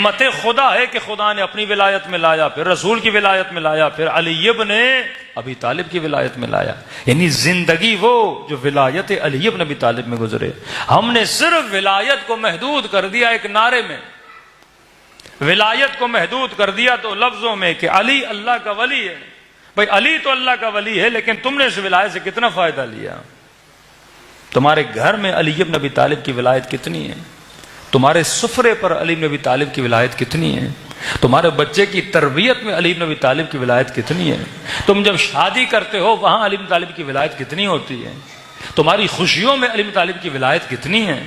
حکمت خدا ہے کہ خدا نے اپنی ولایت میں لایا، پھر رسول کی ولایت میں لایا، پھر علی ابن ابی طالب کی ولایت میں لایا. یعنی زندگی وہ جو ولایت علی ابن ابی طالب میں گزرے. ہم نے صرف ولایت کو محدود کر دیا ایک نعرے میں، ولایت کو محدود کر دیا تو لفظوں میں کہ علی اللہ کا ولی ہے. بھئی علی تو اللہ کا ولی ہے، لیکن تم نے اس ولایت سے کتنا فائدہ لیا؟ تمہارے گھر میں علی ابن ابی طالب کی ولایت کتنی ہے؟ تمہارے سفرے پر علی ابن ابی طالب کی ولایت کتنی ہے؟ تمہارے بچے کی تربیت میں علی ابن ابی طالب کی ولایت کتنی ہے؟ تم جب شادی کرتے ہو وہاں علی ابن طالب کی ولایت کتنی ہوتی ہے؟ تمہاری خوشیوں میں علی ابن طالب کی ولایت کتنی ہے؟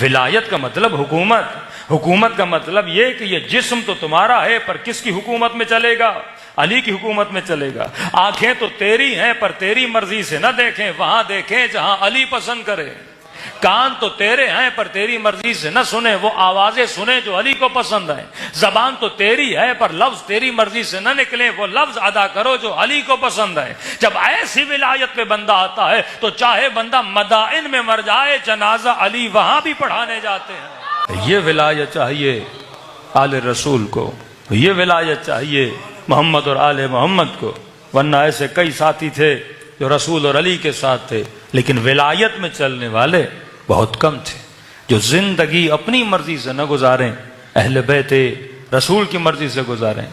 ولایت کا مطلب حکومت، حکومت کا مطلب یہ کہ یہ جسم تو تمہارا ہے پر کس کی حکومت میں چلے گا؟ علی کی حکومت میں چلے گا. آنکھیں تو تیری ہیں پر تیری مرضی سے نہ دیکھیں، وہاں دیکھیں جہاں علی پسند کرے. کان تو تیرے ہیں پر تیری مرضی سے نہ سنیں، وہ آوازیں سنیں جو علی کو پسند ہیں. زبان تو تیری ہے پر لفظ تیری مرضی سے نہ نکلیں، وہ لفظ ادا کرو جو علی کو پسند ہے. جب ایسی ولایت پہ بندہ آتا ہے تو چاہے بندہ مدائن میں مر جائے، جنازہ علی وہاں بھی پڑھانے جاتے ہیں. یہ ولایت چاہیے آل رسول کو، یہ ولایت چاہیے محمد اور آل محمد کو. ورنہ ایسے کئی ساتھی تھے جو رسول اور علی کے ساتھ تھے لیکن ولایت میں چلنے والے بہت کم تھے، جو زندگی اپنی مرضی سے نہ گزاریں، اہل بیت رسول کی مرضی سے گزاریں.